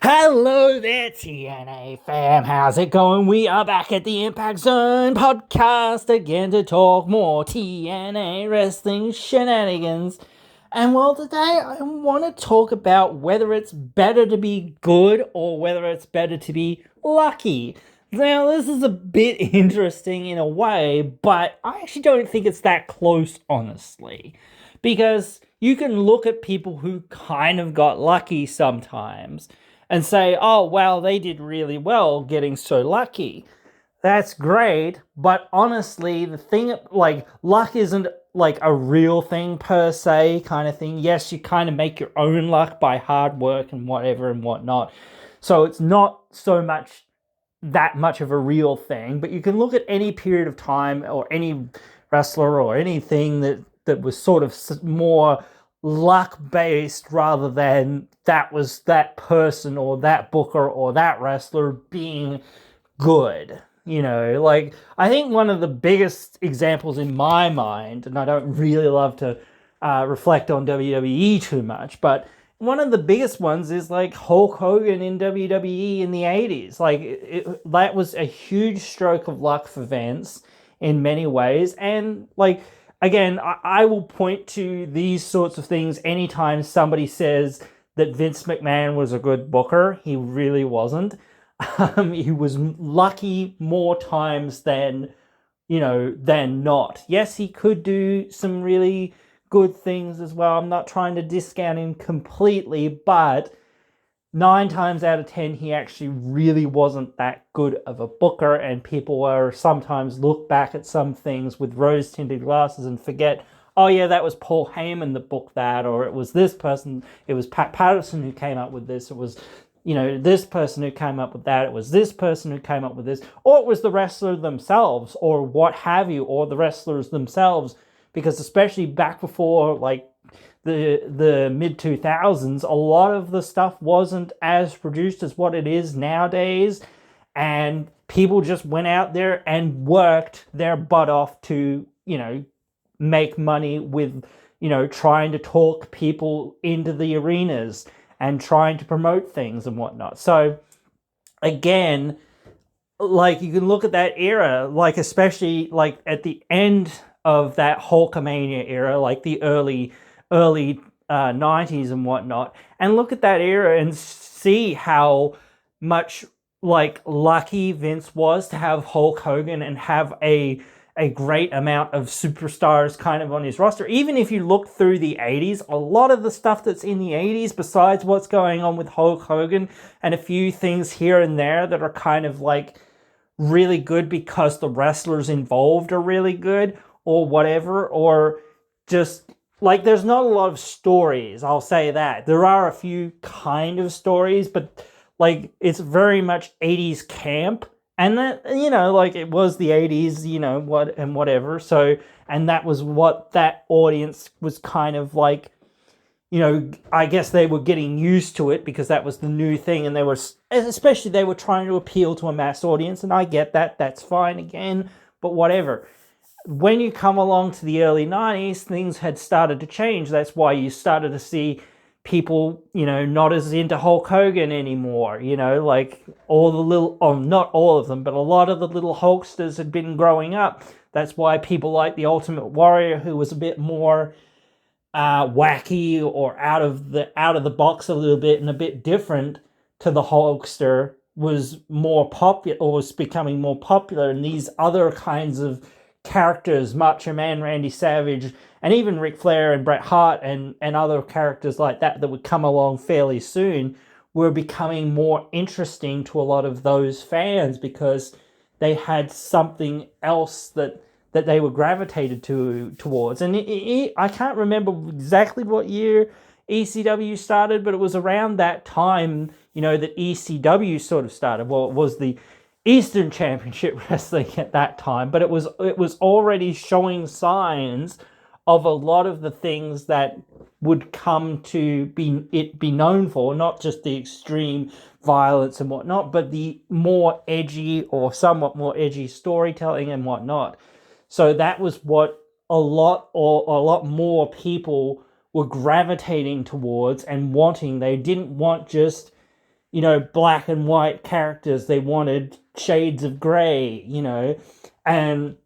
Hello there, TNA fam. How's it going? We are back at the Impact Zone podcast again to talk more TNA wrestling shenanigans. And well, today I want to talk about whether it's better to be good or whether it's better to be lucky. Now, this is a bit interesting in a way, but I actually don't think it's that close, honestly. Because you can look at people who kind of got lucky sometimes and say, oh, well, they did really well getting so lucky. That's great, but honestly, the thing, like, luck isn't like a real thing per se, kind of thing. Yes, you kind of make your own luck by hard work and whatever and whatnot. So it's not so much that much of a real thing, but you can look at any period of time or any wrestler or anything that was sort of more luck based rather than that was that person or that booker or that wrestler being good. Like, I think one of the biggest examples in my mind, and I don't really love to reflect on WWE too much, but one of the biggest ones is like Hulk Hogan in WWE in the 80s. Like, that was a huge stroke of luck for Vince in many ways. And like, again, I will point to these sorts of things anytime somebody says that Vince McMahon was a good booker. He really wasn't. He was lucky more times than not. Yes, he could do some really good things as well. I'm not trying to discount him completely, but 9 times out of 10, he actually really wasn't that good of a booker, and people were sometimes look back at some things with rose-tinted glasses and forget, oh yeah, that was Paul Heyman that booked that, or it was this person, it was Pat Patterson who came up with this, it was, this person who came up with that, it was this person who came up with this, or it was the wrestler themselves, or what have you, or the wrestlers themselves, because especially back before, like, the mid 2000s, a lot of the stuff wasn't as produced as what it is nowadays, and people just went out there and worked their butt off to make money with trying to talk people into the arenas and trying to promote things and whatnot. So again, like, you can look at that era, like, especially like at the end of that Hulkamania era, like the early 90s and whatnot, and look at that era and see how much like lucky Vince was to have Hulk Hogan and have a great amount of superstars kind of on his roster. Even if you look through the 80s, a lot of the stuff that's in the 80s, besides what's going on with Hulk Hogan and a few things here and there that are kind of like really good because the wrestlers involved are really good or whatever, or just like, there's not a lot of stories, I'll say that. There are a few kind of stories, but like, it's very much 80s camp. And that, like, it was the 80s, what and whatever. So, and that was what that audience was kind of like, I guess they were getting used to it because that was the new thing. And they were trying to appeal to a mass audience. And I get that. That's fine again, but whatever. When you come along to the early 90s, things had started to change. That's why you started to see people, not as into Hulk Hogan anymore. Like, all the little, not all of them, but a lot of the little Hulksters had been growing up. That's why people like the Ultimate Warrior, who was a bit more wacky or out of the box a little bit and a bit different to the Hulkster, was more popular, or was becoming more popular. And these other kinds of characters, Macho Man, Randy Savage, and even Ric Flair and Bret Hart and other characters like that would come along fairly soon, were becoming more interesting to a lot of those fans because they had something else that they were gravitated towards. And I can't remember exactly what year ECW started, but it was around that time, that ECW sort of started. Well, it was the Eastern Championship Wrestling at that time, but it was already showing signs of a lot of the things that would come to be known for, not just the extreme violence and whatnot, but the more edgy or somewhat more edgy storytelling and whatnot. So that was what a lot more people were gravitating towards and wanting. They didn't want just black and white characters. They wanted shades of gray, and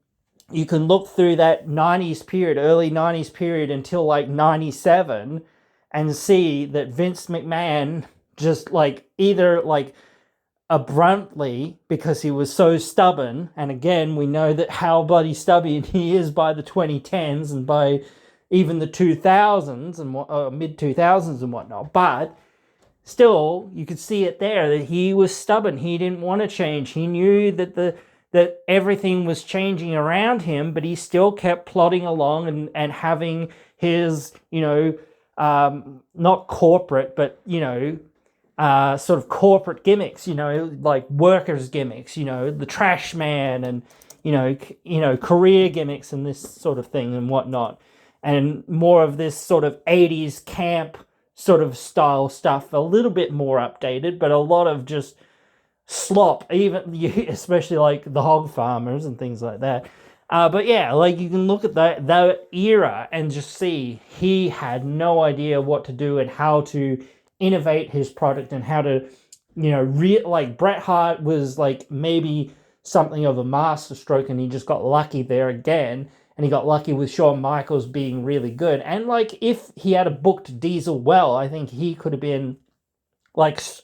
you can look through that 90s period, early 90s period until like 97 and see that Vince McMahon just either abruptly, because he was so stubborn, and again we know that how bloody stubborn he is by the 2010s and by even the 2000s and mid 2000s and whatnot, but still you could see it there that he was stubborn. He didn't want to change. He knew that everything was changing around him, but he still kept plodding along and having his not corporate, but sort of corporate gimmicks, like workers gimmicks, the trash man, and career gimmicks and this sort of thing and whatnot, and more of this sort of 80s camp sort of style stuff, a little bit more updated, but a lot of just slop, even especially like the hog farmers and things like that. But yeah, you can look at that era and just see he had no idea what to do and how to innovate his product and how to, Bret Hart was maybe something of a masterstroke, and he just got lucky there again. And he got lucky with Shawn Michaels being really good. And if he had a booked Diesel well, I think he could have been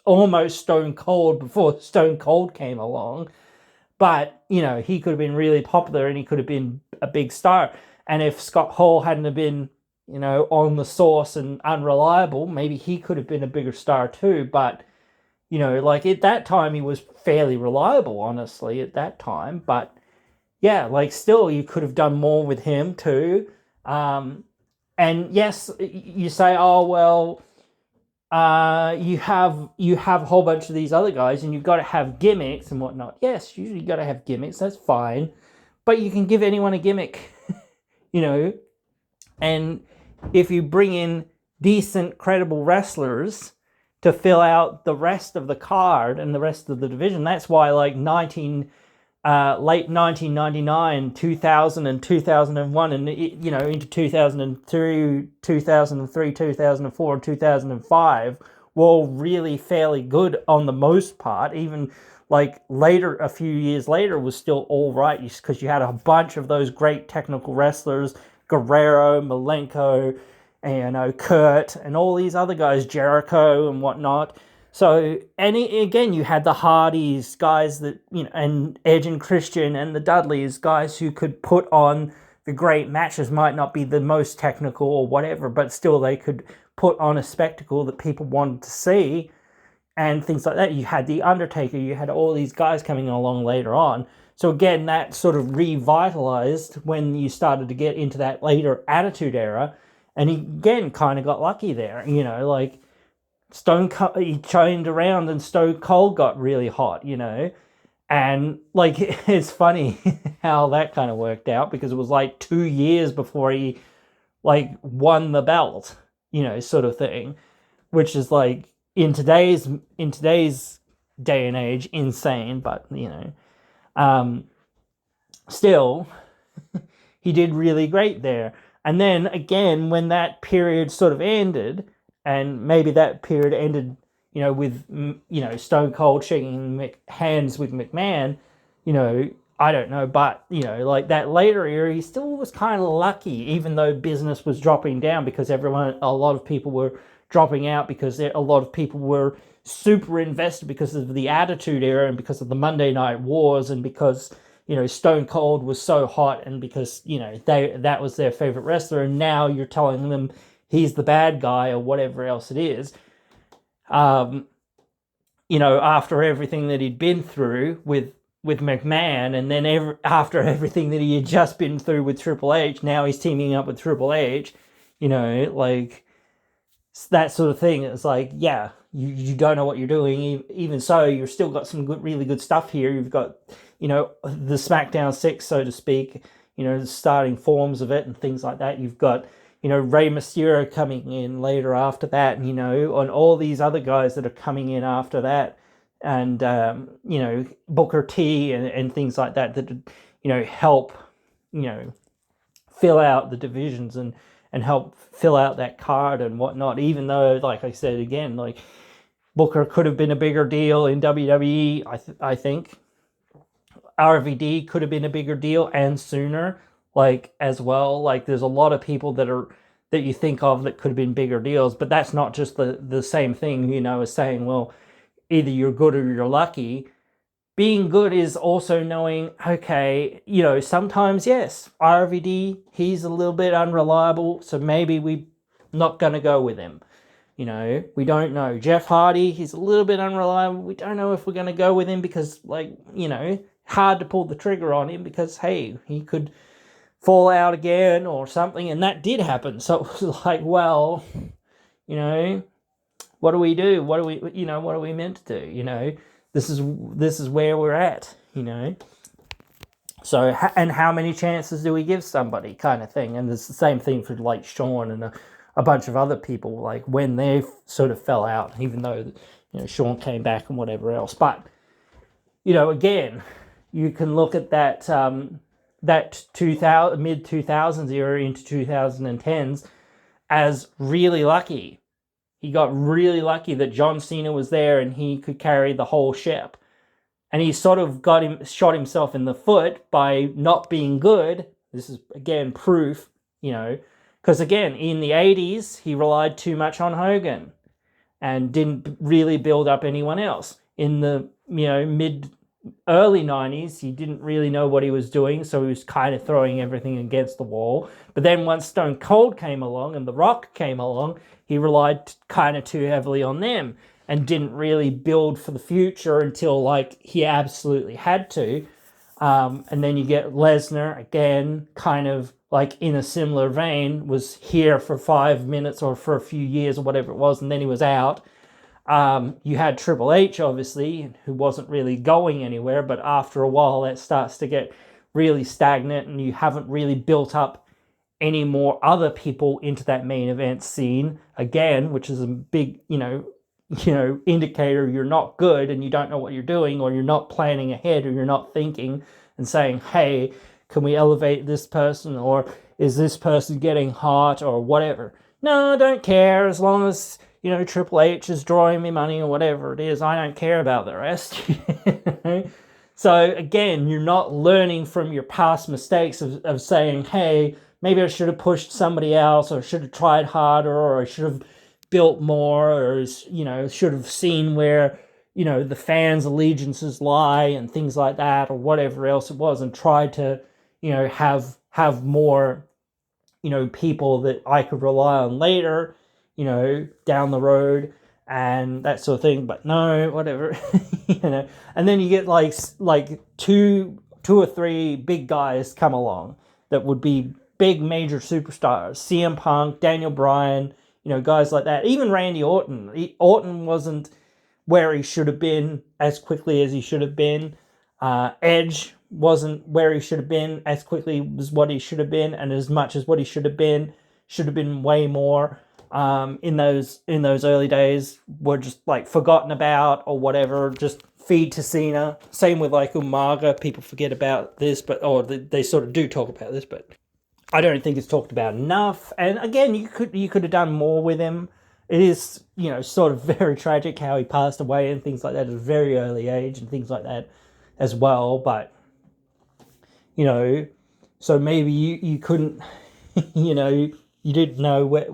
almost Stone Cold before Stone Cold came along. But, he could have been really popular and he could have been a big star. And if Scott Hall hadn't have been, on the sauce and unreliable, maybe he could have been a bigger star too. But, at that time, he was fairly reliable, honestly, at that time. But, yeah, still, you could have done more with him too. And yes, you say, oh, well, you have a whole bunch of these other guys and you've got to have gimmicks and whatnot. Yes, usually you got to have gimmicks, that's fine. But you can give anyone a gimmick, and if you bring in decent, credible wrestlers to fill out the rest of the card and the rest of the division, that's why late 1999, 2000 and 2001 and into 2002, 2003, 2004 and 2005 were all really fairly good on the most part. Even later, a few years later, was still all right because you had a bunch of those great technical wrestlers, Guerrero, Malenko, and Kurt, and all these other guys, Jericho and whatnot. So, and again, you had the Hardys, guys that, and Edge and Christian and the Dudleys, guys who could put on the great matches, might not be the most technical or whatever, but still they could put on a spectacle that people wanted to see and things like that. You had The Undertaker, you had all these guys coming along later on. So again, that sort of revitalized when you started to get into that later Attitude Era. And he, again, kind of got lucky there, he chained around and Stone Cold got really hot, and it's funny how that kind of worked out, because it was 2 years before he won the belt, sort of thing, which is in today's day and age insane, but still he did really great there. And then again, when that period sort of ended, and maybe that period ended, with, Stone Cold shaking hands with McMahon, I don't know. But, that later era, he still was kind of lucky, even though business was dropping down, because a lot of people were dropping out, because a lot of people were super invested because of the Attitude Era and because of the Monday Night Wars and because, Stone Cold was so hot and because, that was their favorite wrestler. And now you're telling them he's the bad guy or whatever else it is. After everything that he'd been through with McMahon, and then after everything that he had just been through with Triple H, now he's teaming up with Triple H, that sort of thing. It's yeah, you don't know what you're doing. Even so, you've still got some really good stuff here. You've got, the SmackDown 6, so to speak, the starting forms of it and things like that. You've got, Rey Mysterio coming in later after that, and, and all these other guys that are coming in after that, and, Booker T and things like that, help, fill out the divisions and help fill out that card and whatnot, even though, like I said again, Booker could have been a bigger deal in WWE, I think. RVD could have been a bigger deal and sooner, like, as well. Like, there's a lot of people that you think of that could have been bigger deals, but that's not just the same thing, as saying, well, either you're good or you're lucky. Being good is also knowing, okay, sometimes, yes, RVD, he's a little bit unreliable, so maybe we're not going to go with him. We don't know. Jeff Hardy, he's a little bit unreliable. We don't know if we're going to go with him because, hard to pull the trigger on him because, hey, he could fall out again or something, and that did happen. So it was like, well, what do we do? What are we meant to do? This is where we're at, So, and how many chances do we give somebody, kind of thing? And it's the same thing for like Sean and a bunch of other people, like when they sort of fell out, even though Sean came back and whatever else. But again, you can look at that that 2000 mid 2000s era into 2010s as really lucky. He got really lucky that John Cena was there and he could carry the whole ship. And he sort of shot himself in the foot by not being good. This is, again, proof, because, again, in the 80s, he relied too much on Hogan and didn't really build up anyone else. In the, early 90s, he didn't really know what he was doing, so he was kind of throwing everything against the wall. But then once Stone Cold came along and The Rock came along, he relied kind of too heavily on them and didn't really build for the future until, like, he absolutely had to. And then you get Lesnar, again, kind of like in a similar vein, was here for 5 minutes or for a few years or whatever it was, and then he was out. You had Triple H, obviously, who wasn't really going anywhere, but after a while that starts to get really stagnant and you haven't really built up any more other people into that main event scene, again, which is a big, indicator you're not good and you don't know what you're doing, or you're not planning ahead, or you're not thinking and saying, hey, can we elevate this person, or is this person getting hot, or whatever. No, I don't care, as long as Triple H is drawing me money or whatever it is. I don't care about the rest. So again, you're not learning from your past mistakes of saying, hey, maybe I should have pushed somebody else, or should have tried harder, or I should have built more, or should have seen where the fans' allegiances lie and things like that, or whatever else it was, and tried to have more people that I could rely on later, down the road and that sort of thing. But no, whatever. And then you get like two or three big guys come along that would be big major superstars: CM Punk, Daniel Bryan, guys like that. Even Randy Orton. Orton wasn't where he should have been as quickly as he should have been. Edge wasn't where he should have been as quickly as what he should have been, and as much as what he should have been way more. In those early days, were just like forgotten about or whatever. Just feed to Cena. Same with like Umaga. People forget about this, they sort of do talk about this, but I don't think it's talked about enough. And again, you could have done more with him. It is, sort of very tragic how he passed away and things like that at a very early age and things like that as well. But, so maybe you couldn't, you didn't know what,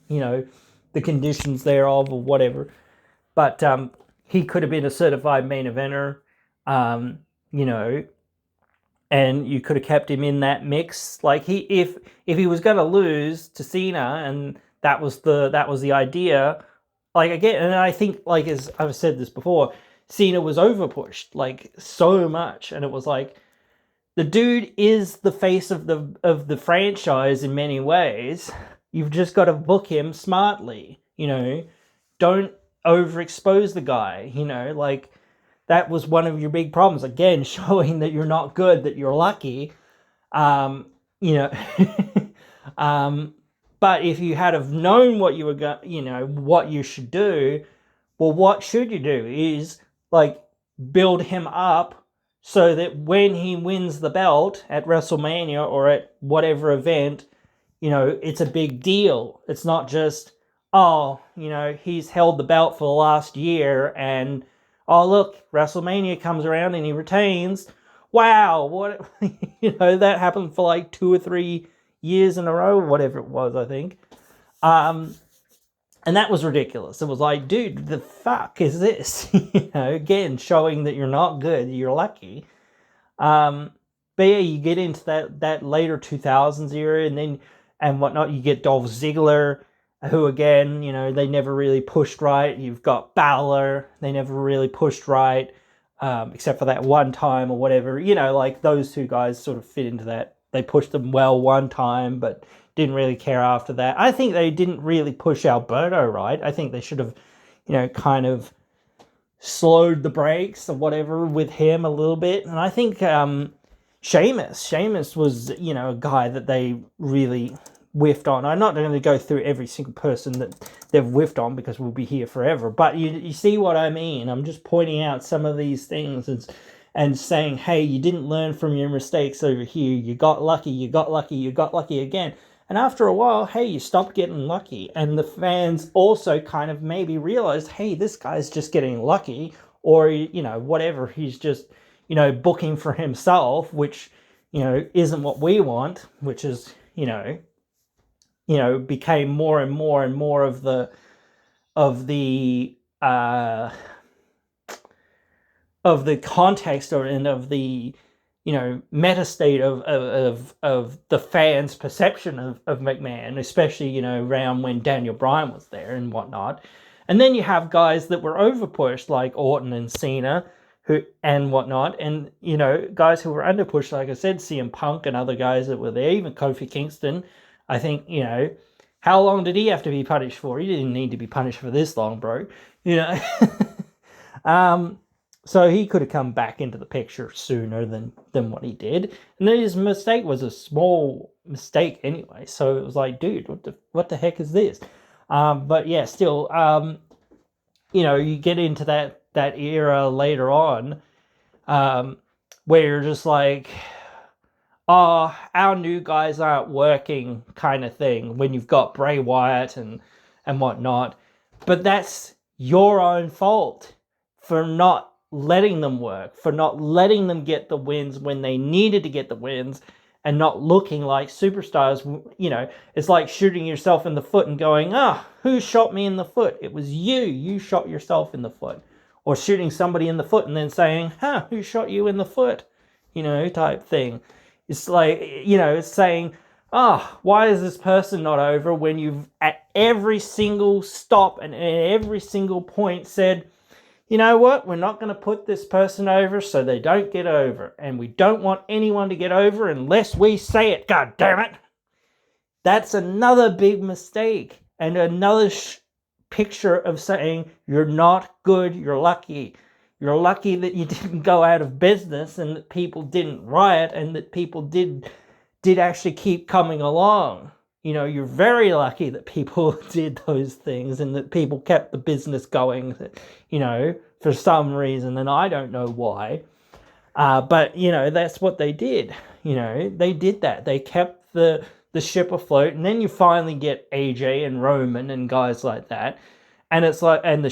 the conditions thereof or whatever. But he could have been a certified main eventer, and you could have kept him in that mix. Like if he was going to lose to Cena, and that was the idea. Like again, and I think, like, as I've said this before, Cena was overpushed like so much, and it was like the dude is the face of the franchise in many ways. You've just got to book him smartly. Don't overexpose the guy. Like. That was one of your big problems. Again, showing that you're not good, that you're lucky. But if you had have known what you were what you should do, well, what should you do is like build him up so that when he wins the belt at WrestleMania or at whatever event, it's a big deal. It's not just, oh, he's held the belt for the last year, and oh, look, WrestleMania comes around and he retains. Wow, what, that happened for like 2 or 3 years in a row, whatever it was, I think. And that was ridiculous. It was like, dude, the fuck is this? Again, showing that you're not good, you're lucky. But yeah, you get into that later 2000s era, and whatnot. You get Dolph Ziggler, who again, they never really pushed right. You've got Balor, they never really pushed right, except for that one time or whatever. Like those two guys sort of fit into that. They pushed them well one time, but didn't really care after that. I think they didn't really push Alberto right. I think they should have, kind of slowed the brakes or whatever with him a little bit. And I think Sheamus was, a guy that they really whiffed on. I'm not going to go through every single person that they've whiffed on because we'll be here forever. But you see what I mean. I'm just pointing out some of these things and saying, hey, you didn't learn from your mistakes over here. You got lucky, you got lucky, you got lucky again. And after a while, hey, you stopped getting lucky. And the fans also kind of maybe realized, hey, this guy's just getting lucky. Or, whatever, he's just, booking for himself, which, isn't what we want, which is, became more and more and more of the context and of the meta state of the fans' perception of McMahon, especially around when Daniel Bryan was there and whatnot. And then you have guys that were overpushed like Orton and Cena, and whatnot, and guys who were underpushed, like I said, CM Punk and other guys that were there, even Kofi Kingston. I think how long did he have to be punished for? He didn't need to be punished for this long, bro. So he could have come back into the picture sooner than what he did. And then his mistake was a small mistake anyway. So it was like, dude, what the heck is this? But yeah, still, you get into that era later on, where you're just like, oh, our new guys aren't working kind of thing when you've got Bray Wyatt and whatnot. But that's your own fault for not letting them work, for not letting them get the wins when they needed to get the wins, and not looking like superstars. It's like shooting yourself in the foot and going, who shot me in the foot? It was you shot yourself in the foot. Or shooting somebody in the foot and then saying, who shot you in the foot? Type thing. It's like, it's saying, why is this person not over, when you've at every single stop and at every single point said, you know what, we're not going to put this person over so they don't get over. And we don't want anyone to get over unless we say it, god damn it. That's another big mistake. And another picture of saying you're not good, you're lucky. You're lucky that you didn't go out of business and that people didn't riot and that people did actually keep coming along. You're very lucky that people did those things and that people kept the business going, for some reason, and I don't know why. But, that's what they did. They did that. They kept the ship afloat, and then you finally get AJ and Roman and guys like that. And it's like, and the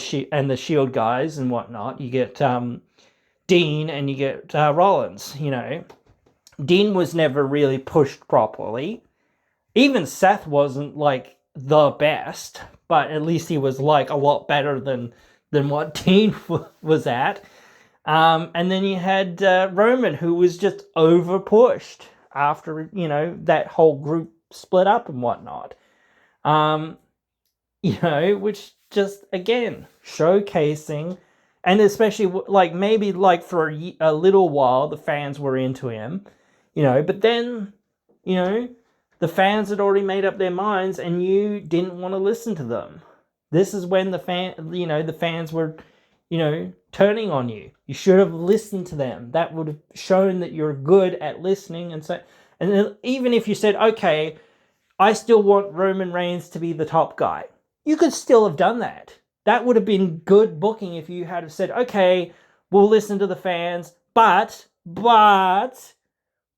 Shield guys and whatnot. You get Dean and you get Rollins, Dean was never really pushed properly. Even Seth wasn't like the best, but at least he was like a lot better than what Dean was at. And then you had Roman, who was just over pushed after that whole group split up and whatnot. Which just again showcasing, and especially like maybe like for a little while the fans were into him, but then the fans had already made up their minds and you didn't want to listen to them. This is when the fans were, turning on you. You should have listened to them. That would have shown that you're good at listening. And then even if you said, okay, I still want Roman Reigns to be the top guy, you could still have done that. That would have been good booking if you had said, okay, we'll listen to the fans, but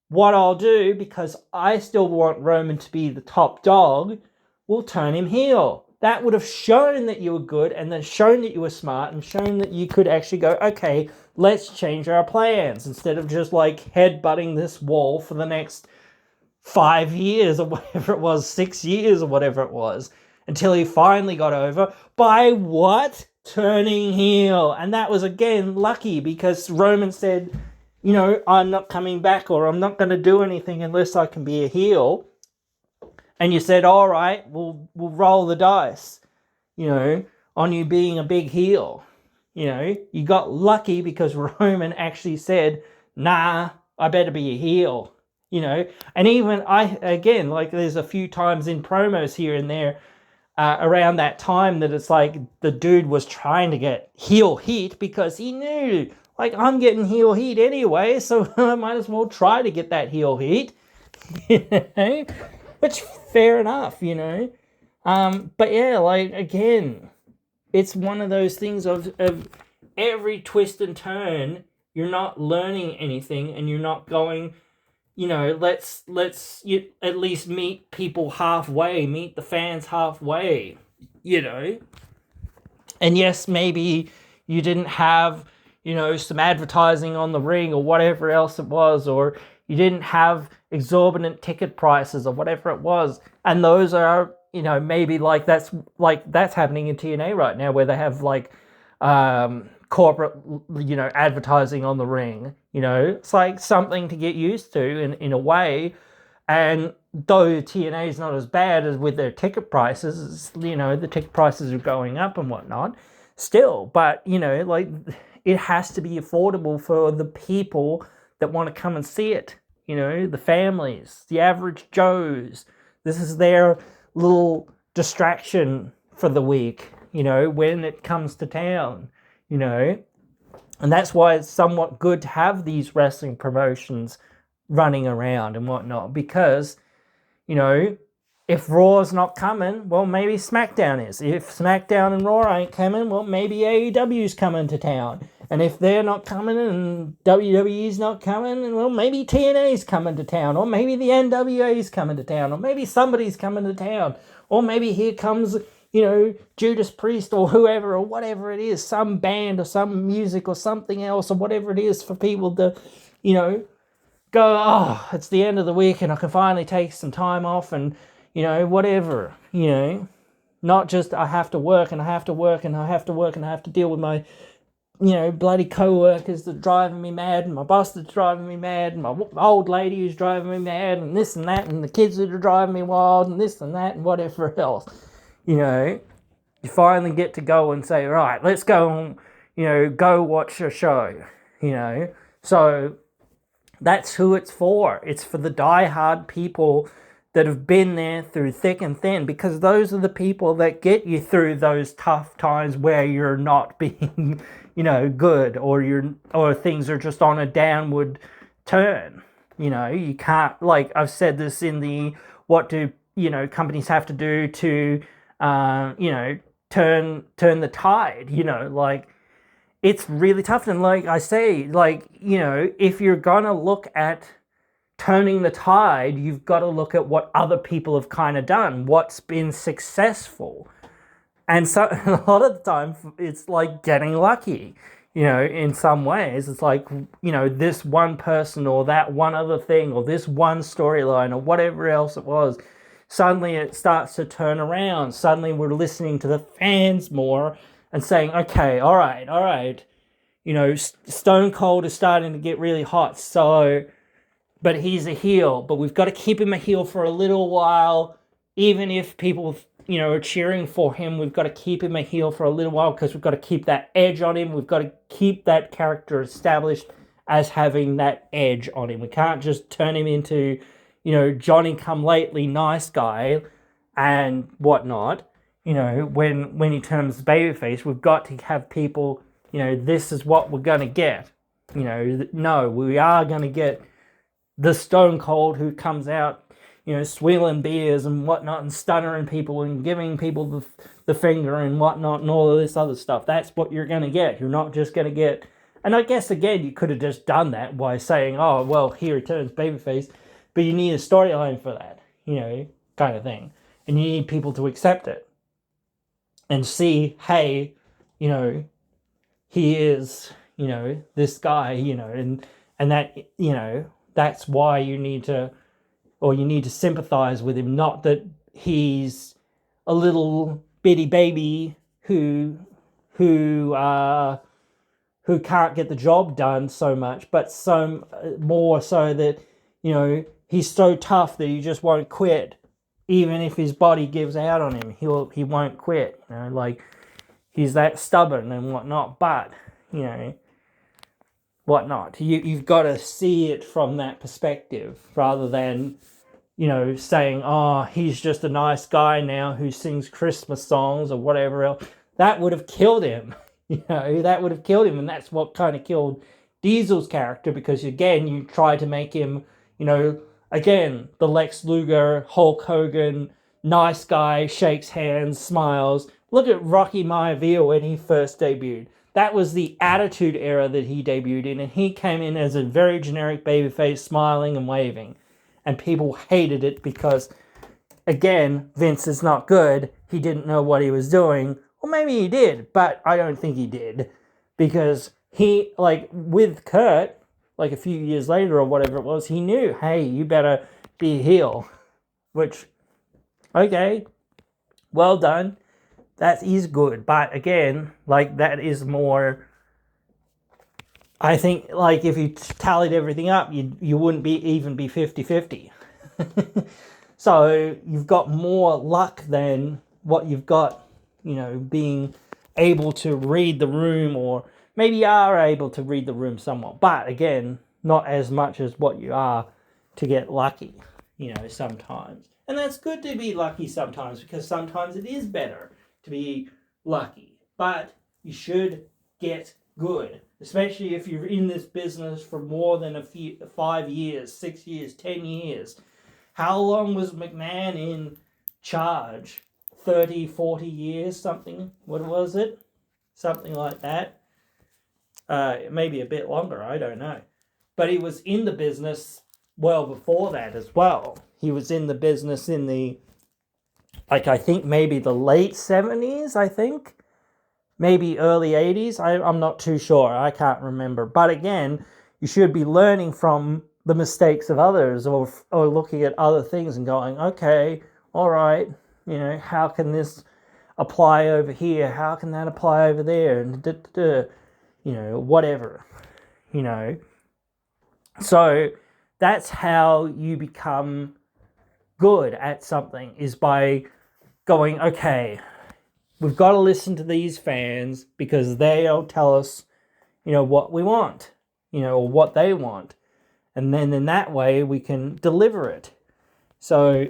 what I'll do, because I still want Roman to be the top dog, we'll turn him heel. that would have shown that you were good, and then shown that you were smart, and shown that you could actually go, okay, let's change our plans, instead of just like headbutting this wall for the next 5 years or whatever it was, 6 years or whatever it was, until he finally got over by what? Turning heel. And that was, again, lucky, because Roman said, you know, I'm not coming back, or I'm not going to do anything unless I can be a heel. And you said, all right, we'll roll the dice, you know, on you being a big heel. You know, you got lucky because Roman actually said, nah, I better be a heel. You know, and even again, like, there's a few times in promos here and there around that time that it's like the dude was trying to get heel heat, because he knew, like, I'm getting heel heat anyway, so I might as well try to get that heel heat. You know, which, fair enough, you know. But yeah, like, again, it's one of those things of every twist and turn, you're not learning anything, and you're not going, you know, let's you at least meet people halfway, meet the fans halfway, you know. And yes, maybe you didn't have, you know, some advertising on the ring or whatever else it was, or you didn't have exorbitant ticket prices or whatever it was. And those are, you know, maybe like that's happening in TNA right now, where they have like corporate, you know, advertising on the ring. You know, it's like something to get used to in a way. And though TNA is not as bad as with their ticket prices, you know, the ticket prices are going up and whatnot still. But, you know, like, it has to be affordable for the people that want to come and see it. You know, the families, the average Joes. This is their little distraction for the week, you know, when it comes to town, you know. And that's why it's somewhat good to have these wrestling promotions running around and whatnot, because, you know, if Raw's not coming, well, maybe SmackDown is. If SmackDown and Raw ain't coming, well, maybe AEW's coming to town. And if they're not coming and WWE's not coming, well, maybe TNA's coming to town, or maybe the NWA's coming to town, or maybe somebody's coming to town, or maybe here comes, you know, Judas Priest or whoever, or whatever it is, some band or some music or something else, or whatever it is, for people to, you know, go, oh, it's the end of the week and I can finally take some time off, and, you know, whatever, you know, not just I have to work and I have to work and I have to work and I have to deal with my, you know, bloody co-workers that are driving me mad, and my boss that's driving me mad, and my old lady who's driving me mad, and this and that, and the kids that are driving me wild, and this and that, and whatever else. You know, you finally get to go and say, right, let's go and, you know, go watch a show, you know. So that's who it's for. It's for the die-hard people that have been there through thick and thin, because those are the people that get you through those tough times where you're not being, you know, good, or things are just on a downward turn. You know, you can't, like I've said this in the what do, you know, companies have to do to, you know, turn the tide, you know, like, it's really tough. And like I say, like, you know, if you're gonna look at turning the tide, you've got to look at what other people have kind of done, what's been successful. And so a lot of the time it's like getting lucky, you know, in some ways. It's like, you know, this one person or that one other thing or this one storyline or whatever else it was, suddenly it starts to turn around. Suddenly we're listening to the fans more and saying, okay, all right, you know, Stone Cold is starting to get really hot, so, but he's a heel, but we've got to keep him a heel for a little while. Even if people, you know, are cheering for him, we've got to keep him a heel for a little while, because we've got to keep that edge on him. We've got to keep that character established as having that edge on him. We can't just turn him into, you know, Johnny come lately nice guy and whatnot. You know, when he turns babyface, we've got to have people, you know, this is what we're going to get. You know, no, we are going to get the Stone Cold who comes out, you know, swilling beers and whatnot and stuttering people and giving people the finger and whatnot and all of this other stuff. That's what you're going to get. You're not just going to get... And I guess, again, you could have just done that by saying, oh, well, here he turns babyface, but you need a storyline for that, you know, kind of thing. And you need people to accept it. and see, hey, you know, he is, this guy, and that, that's why you need to sympathize with him, not that he's a little bitty baby who who can't get the job done so much, but so more so that, he's so tough that he just won't quit. Even if his body gives out on him, he won't quit. Like, he's that stubborn and whatnot. But, whatnot. You've got to see it from that perspective rather than, saying, oh, he's just a nice guy now who sings Christmas songs or whatever else. That would have killed him. That would have killed him. And that's what kind of killed Diesel's character, because, again, you try to make him, again, the Lex Luger, Hulk Hogan, nice guy, shakes hands, smiles. Look at Rocky Maivia when he first debuted. That was the Attitude Era that he debuted in, and he came in as a very generic babyface, smiling and waving. And people hated it because, again, Vince is not good. He didn't know what he was doing. Well, maybe he did, but I don't think he did. Because he, like, with Kurt, like a few years later or whatever it was, he knew, hey, you better be a heel. Which, okay, well done. That is good. But again, like, that is more, I think, like, if you tallied everything up, you wouldn't even be 50-50. So you've got more luck than what you've got, being able to read the room, or maybe you are able to read the room somewhat. But again, not as much as what you are to get lucky, sometimes. And that's good to be lucky sometimes, because sometimes it is better to be lucky. But you should get good, especially if you're in this business for more than 5 years, 6 years, 10 years. How long was McMahon in charge? 30, 40 years, something? What was it? Something like that. Maybe a bit longer, I don't know. But he was in the business well before that as well. He was in the business in the, like, I think maybe the late 70s, I think. Maybe early 80s. I'm not too sure. I can't remember. But again, you should be learning from the mistakes of others, or looking at other things and going, okay, all right, how can this apply over here? How can that apply over there? And whatever, So that's how you become good at something, is by going, okay, we've got to listen to these fans because they'll tell us, what we want, or what they want. And then in that way we can deliver it. So,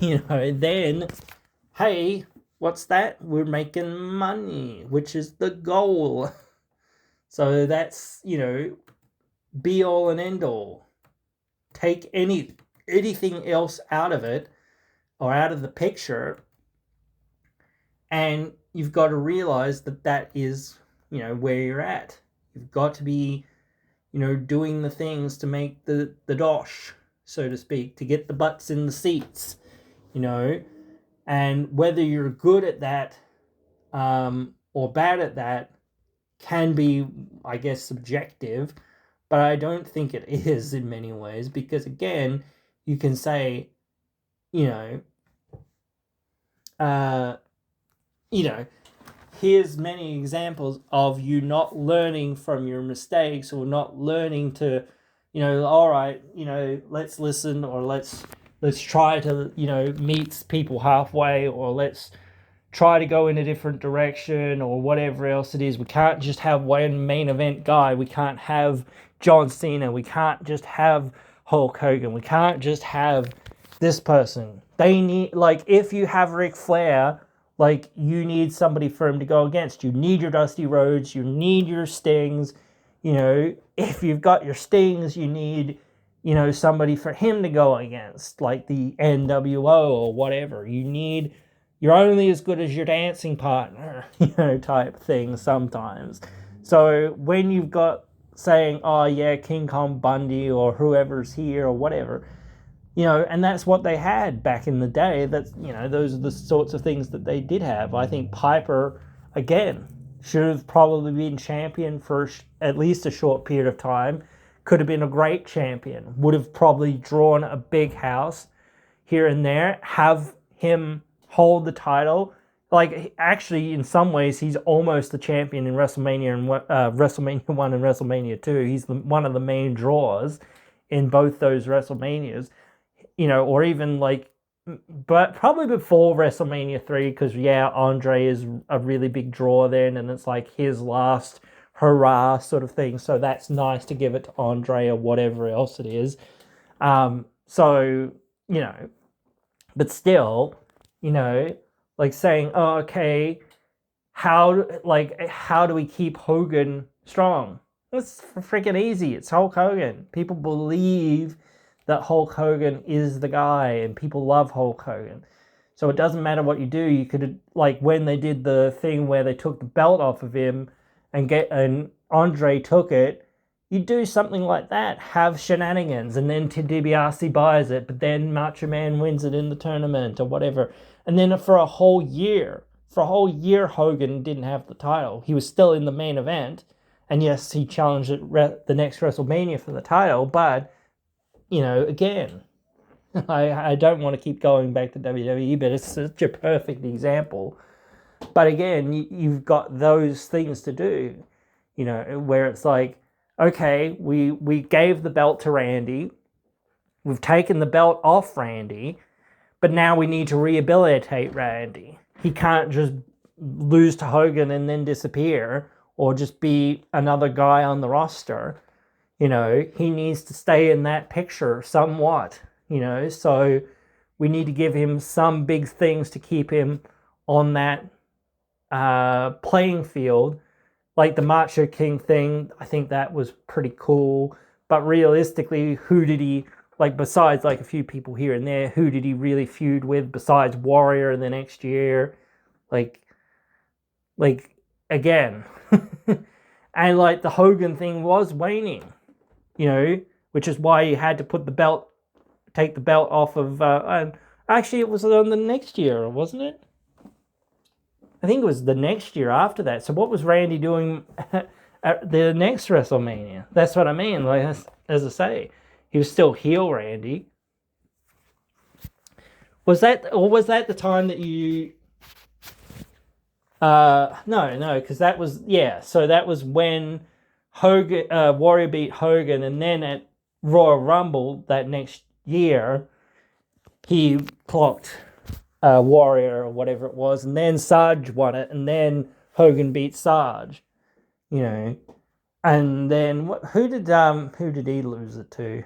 then, hey, what's that? We're making money, which is the goal. So that's, be all and end all. Take anything else out of it, or out of the picture, and you've got to realize that is, where you're at. You've got to be, doing the things to make the dosh, so to speak, to get the butts in the seats, and whether you're good at that or bad at that can be, I guess, subjective, but I don't think it is in many ways, because again, you can say, here's many examples of you not learning from your mistakes, or not learning to, all right, let's listen, or let's try to, meet people halfway, or let's try to go in a different direction, or whatever else it is. We can't just have one main event guy. We can't have John Cena. We can't just have Hulk Hogan. We can't just have this person. They need, like, if you have Ric Flair, like, you need somebody for him to go against. You need your Dusty Rhodes. You need your Stings. If you've got your Stings, you need, somebody for him to go against, like the NWO or whatever. You're only as good as your dancing partner, type thing sometimes. So when you've got saying, oh yeah, King Kong Bundy or whoever's here or whatever, and that's what they had back in the day. That's, those are the sorts of things that they did have. I think Piper, again, should have probably been champion for at least a short period of time. Could have been a great champion. Would have probably drawn a big house here and there. Have him hold the title. Like, actually, in some ways, he's almost the champion in WrestleMania and WrestleMania 1 and WrestleMania 2. He's one of the main draws in both those WrestleManias. Or even but probably before WrestleMania 3, because, Andre is a really big draw then, and it's like his last hurrah sort of thing. So that's nice to give it to Andre or whatever else it is. But still, saying, oh, okay, how do we keep Hogan strong? It's freaking easy. It's Hulk Hogan. People believe that Hulk Hogan is the guy, and people love Hulk Hogan. So it doesn't matter what you do. You could, when they did the thing where they took the belt off of him and Andre took it, you do something like that. Have shenanigans, and then Ted DiBiase buys it, but then Macho Man wins it in the tournament or whatever. And then for a whole year, Hogan didn't have the title. He was still in the main event, and yes, he challenged at the next WrestleMania for the title, but again, I don't want to keep going back to WWE, but it's such a perfect example. But again, you've got those things to do, where it's like, okay, we gave the belt to Randy, we've taken the belt off Randy, but now we need to rehabilitate Randy. He can't just lose to Hogan and then disappear, or just be another guy on the roster. He needs to stay in that picture somewhat, so we need to give him some big things to keep him on that playing field. Like the Macho King thing, I think that was pretty cool. But realistically, who did he, besides a few people here and there, who did he really feud with besides Warrior the next year? Again. And the Hogan thing was waning. Which is why he had to take the belt off of, actually it was on the next year, wasn't it? I think it was the next year after that. So what was Randy doing at the next WrestleMania? That's what I mean. As I say, he was still heel Randy. Was that the time that you... No, because that was... Yeah, so that was when Hogan, Warrior beat Hogan, and then at Royal Rumble that next year, he clocked Warrior or whatever it was, and then Sarge won it, and then Hogan beat Sarge, and then who did he lose it to?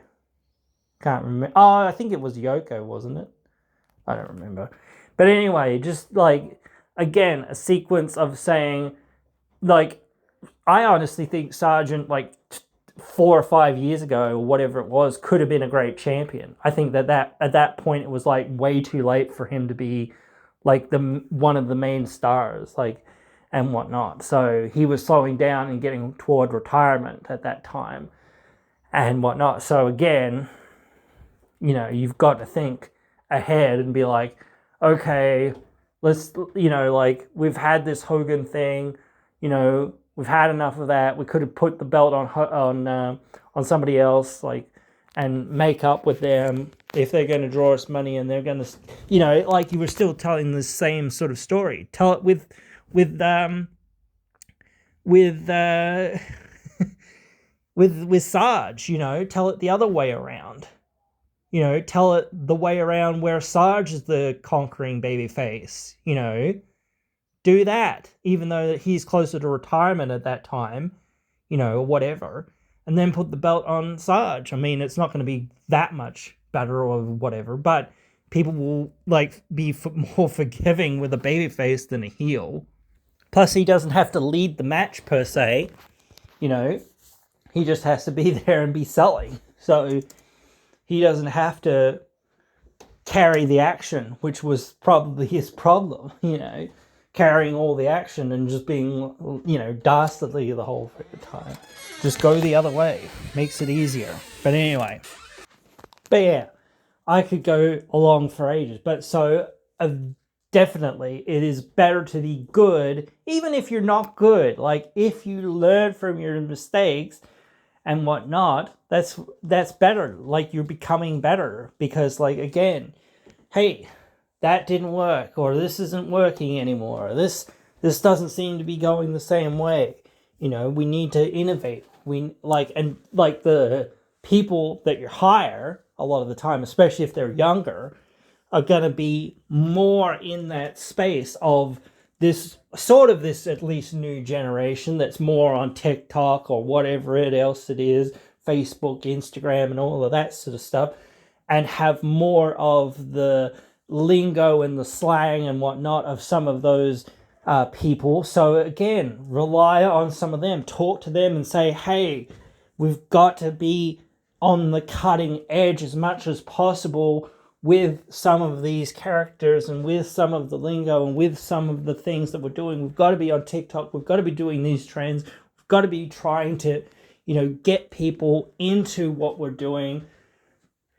Can't remember. Oh, I think it was Yoko, wasn't it? I don't remember. But anyway, just again, a sequence of saying, I honestly think Sargent, 4 or 5 years ago, or whatever it was, could have been a great champion. I think that at that point it was way too late for him to be one of the main stars, and whatnot. So he was slowing down and getting toward retirement at that time, and whatnot. So again, you've got to think ahead and be like, okay, let's, we've had this Hogan thing, we've had enough of that. We could have put the belt on somebody else, and make up with them if they're going to draw us money, and they're going to, you were still telling the same sort of story. Tell it with with Sarge, tell it the other way around. Tell it the way around where Sarge is the conquering babyface. Do that, even though he's closer to retirement at that time, or whatever, and then put the belt on Sarge. I mean, it's not going to be that much better or whatever, but people will be more forgiving with a babyface than a heel. Plus, he doesn't have to lead the match per se. He just has to be there and be selling. So he doesn't have to carry the action, which was probably his problem, carrying all the action and just being, dastardly the whole time. Just go the other way. Makes it easier. But anyway. But yeah, I could go along for ages. But so definitely it is better to be good, even if you're not good. Like if you learn from your mistakes and whatnot, that's better. Like you're becoming better because, like, again, hey, that didn't work, or this isn't working anymore, or this doesn't seem to be going the same way. We need to innovate. We like the people that you hire a lot of the time, especially if they're younger, are going to be more in that space of this at least new generation that's more on TikTok or whatever else it is, Facebook, Instagram, and all of that sort of stuff, and have more of the lingo and the slang and whatnot of some of those people. So again, rely on some of them, talk to them and say, hey, we've got to be on the cutting edge as much as possible with some of these characters and with some of the lingo and with some of the things that we're doing. We've got to be on TikTok. We've got to be doing these trends. We've got to be trying to, get people into what we're doing,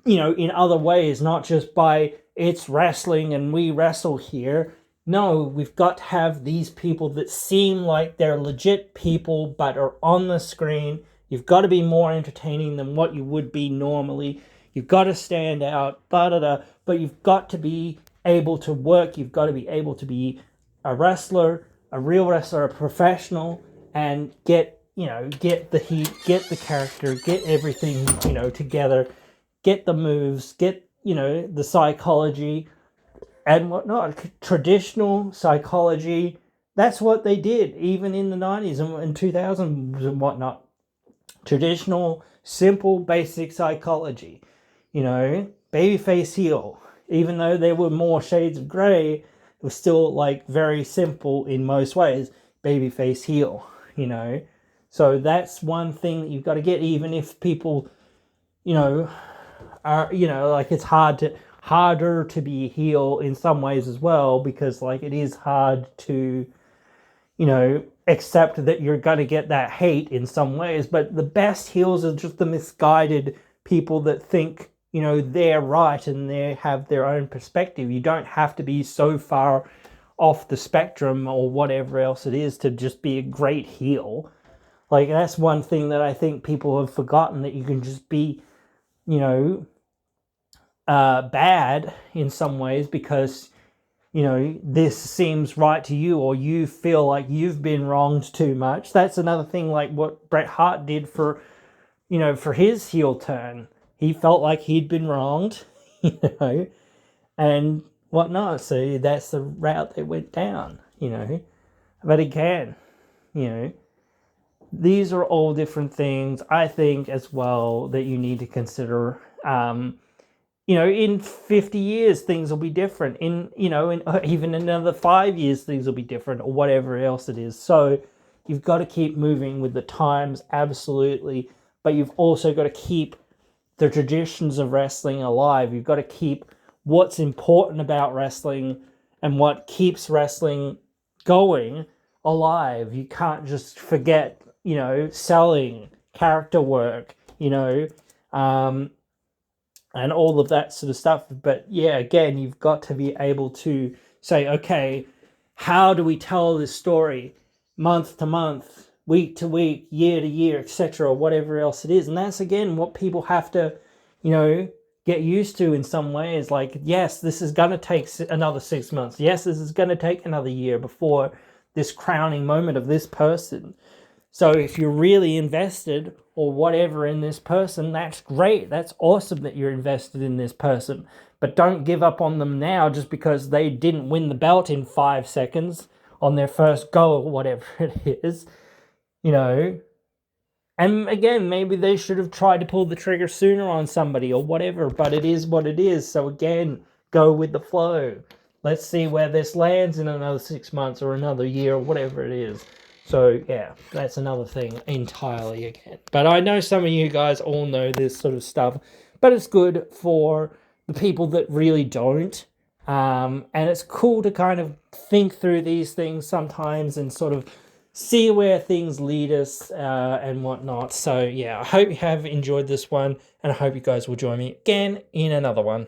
in other ways, not just by it's wrestling and we wrestle here. No, we've got to have these people that seem like they're legit people but are on the screen. You've got to be more entertaining than what you would be normally. You've got to stand out, but you've got to be able to work. You've got to be able to be a wrestler, a real wrestler, a professional, and get the heat, get the character, get everything, together, get the moves, get, the psychology and whatnot. Traditional psychology, that's what they did, even in the 90s and 2000s and whatnot. Traditional, simple, basic psychology. Babyface heel. Even though there were more shades of grey, it was still like very simple in most ways. Babyface heel, So that's one thing that you've got to get, even if people, are, like it's harder to be a heel in some ways as well, because like it is hard to, accept that you're going to get that hate in some ways. But the best heels are just the misguided people that think, they're right and they have their own perspective. You don't have to be so far off the spectrum or whatever else it is to just be a great heel. Like that's one thing that I think people have forgotten, that you can just be, bad in some ways because this seems right to you, or you feel like you've been wronged too much. That's another thing, like what Bret Hart did for his heel turn. He felt like he'd been wronged, and whatnot. So that's the route they went down, But again, these are all different things, I think, as well, that you need to consider. In 50 years, things will be different. In even another 5 years, things will be different, or whatever else it is. So you've got to keep moving with the times, absolutely. But you've also got to keep the traditions of wrestling alive. You've got to keep what's important about wrestling and what keeps wrestling going alive. You can't just forget, selling, character work, and all of that sort of stuff. But yeah, again, you've got to be able to say, okay, how do we tell this story month to month, week to week, year to year, etc., or whatever else it is? And that's, again, what people have to, get used to in some ways. Like, yes, this is going to take another 6 months. Yes, this is going to take another year before this crowning moment of this person. So if you're really invested or whatever in this person, that's great. That's awesome that you're invested in this person. But don't give up on them now just because they didn't win the belt in 5 seconds on their first go or whatever it is. And again, maybe they should have tried to pull the trigger sooner on somebody or whatever, but it is what it is. So again, go with the flow. Let's see where this lands in another 6 months or another year or whatever it is. So yeah, that's another thing entirely again. But I know some of you guys all know this sort of stuff, but it's good for the people that really don't. And it's cool to kind of think through these things sometimes and sort of see where things lead us and whatnot. So yeah, I hope you have enjoyed this one, and I hope you guys will join me again in another one.